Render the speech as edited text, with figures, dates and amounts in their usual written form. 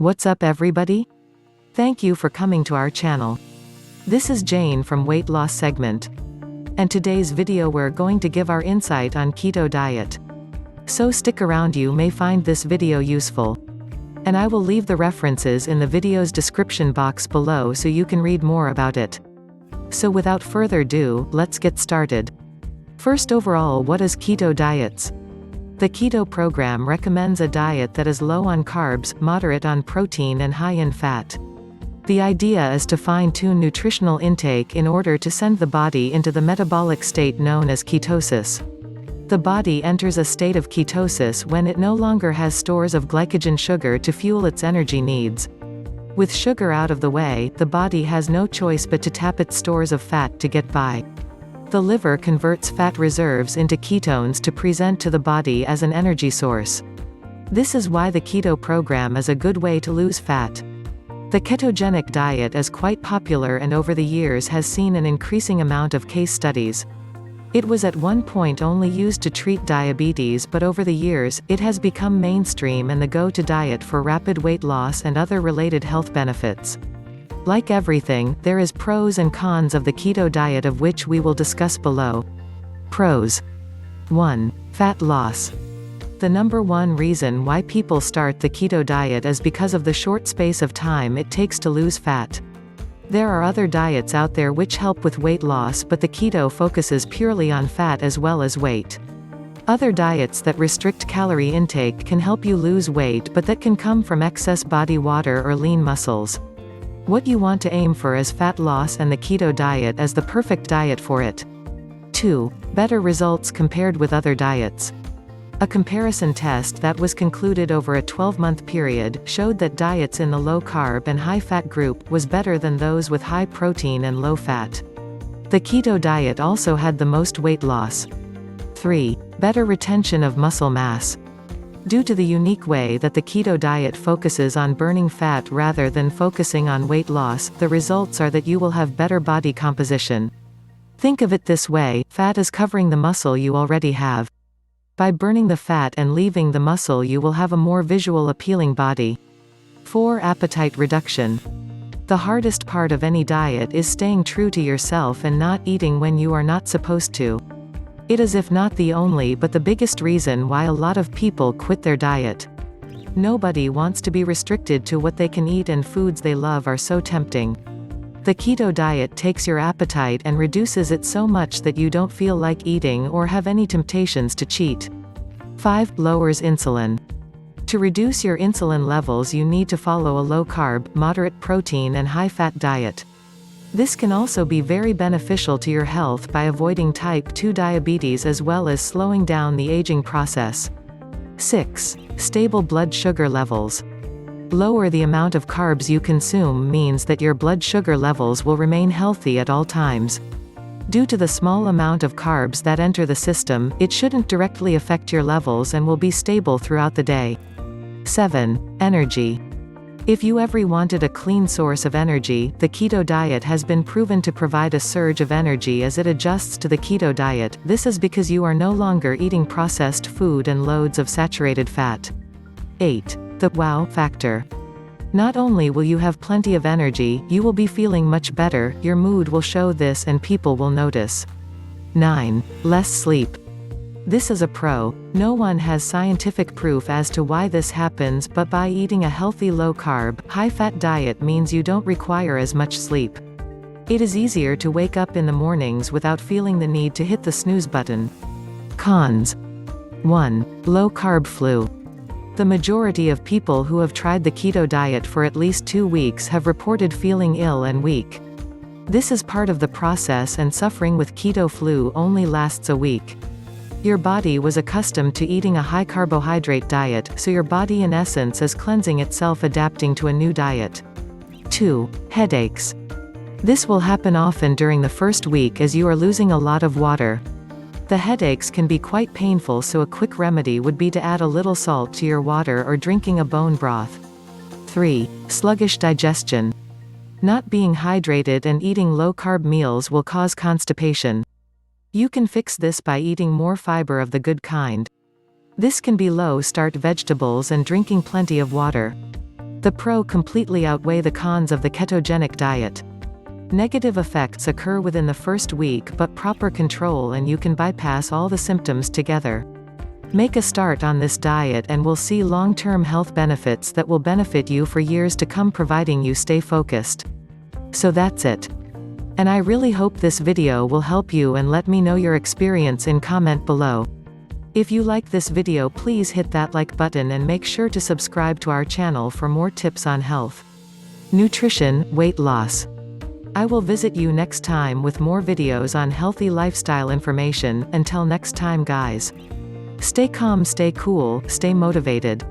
What's up everybody? Thank you for coming to our channel. This is Jane from Weight Loss segment. And today's video we're going to give our insight on keto diet. So stick around, you may find this video useful. And I will leave the references in the video's description box below so you can read more about it. So without further ado, let's get started. First, overall, what is keto diets? The keto program recommends a diet that is low on carbs, moderate on protein and high in fat. The idea is to fine-tune nutritional intake in order to send the body into the metabolic state known as ketosis. The body enters a state of ketosis when it no longer has stores of glycogen sugar to fuel its energy needs. With sugar out of the way, the body has no choice but to tap its stores of fat to get by. The liver converts fat reserves into ketones to present to the body as an energy source. This is why the keto program is a good way to lose fat. The ketogenic diet is quite popular and over the years has seen an increasing amount of case studies. It was at one point only used to treat diabetes, but over the years, it has become mainstream and the go-to diet for rapid weight loss and other related health benefits. Like everything, there is pros and cons of the keto diet, of which we will discuss below. Pros. 1. Fat loss. The number one reason why people start the keto diet is because of the short space of time it takes to lose fat. There are other diets out there which help with weight loss, but the keto focuses purely on fat as well as weight. Other diets that restrict calorie intake can help you lose weight, but that can come from excess body water or lean muscles. What you want to aim for is fat loss, and the keto diet is the perfect diet for it. 2. Better results compared with other diets. A comparison test that was concluded over a 12-month period showed that diets in the low-carb and high-fat group was better than those with high protein and low fat. The keto diet also had the most weight loss. 3. Better retention of muscle mass. Due to the unique way that the keto diet focuses on burning fat rather than focusing on weight loss, the results are that you will have better body composition. Think of it this way: fat is covering the muscle you already have. By burning the fat and leaving the muscle, you will have a more visual appealing body. 4. Appetite reduction. The hardest part of any diet is staying true to yourself and not eating when you are not supposed to. It is, if not the only, but the biggest reason why a lot of people quit their diet. Nobody wants to be restricted to what they can eat, and foods they love are so tempting. The keto diet takes your appetite and reduces it so much that you don't feel like eating or have any temptations to cheat. 5. Lowers insulin. To reduce your insulin levels, you need to follow a low-carb, moderate protein and high-fat diet. This can also be very beneficial to your health by avoiding type 2 diabetes as well as slowing down the aging process. 6. Stable blood sugar levels. Lower the amount of carbs you consume means that your blood sugar levels will remain healthy at all times. Due to the small amount of carbs that enter the system, it shouldn't directly affect your levels and will be stable throughout the day. 7. Energy. If you ever wanted a clean source of energy, the keto diet has been proven to provide a surge of energy as it adjusts to the keto diet. This is because you are no longer eating processed food and loads of saturated fat. 8. The wow factor. Not only will you have plenty of energy, you will be feeling much better, your mood will show this and people will notice. 9. Less sleep. This is a pro. No one has scientific proof as to why this happens, but by eating a healthy low-carb, high-fat diet means you don't require as much sleep. It is easier to wake up in the mornings without feeling the need to hit the snooze button. Cons. 1. Low-carb flu. The majority of people who have tried the keto diet for at least 2 weeks have reported feeling ill and weak. This is part of the process, and suffering with keto flu only lasts a week. Your body was accustomed to eating a high carbohydrate diet, so your body in essence is cleansing itself, adapting to a new diet. 2. Headaches. This will happen often during the first week as you are losing a lot of water. The headaches can be quite painful, so a quick remedy would be to add a little salt to your water or drinking a bone broth. 3. Sluggish digestion. Not being hydrated and eating low-carb meals will cause constipation. You can fix this by eating more fiber of the good kind. This can be low-start vegetables and drinking plenty of water. The pros completely outweigh the cons of the ketogenic diet. Negative effects occur within the first week, but proper control and you can bypass all the symptoms together. Make a start on this diet and we'll see long-term health benefits that will benefit you for years to come, providing you stay focused. So that's it. And I really hope this video will help you, and let me know your experience in comment below. If you like this video, please hit that like button and make sure to subscribe to our channel for more tips on health, nutrition, weight loss. I will visit you next time with more videos on healthy lifestyle information. Until next time guys. Stay calm, stay cool, stay motivated.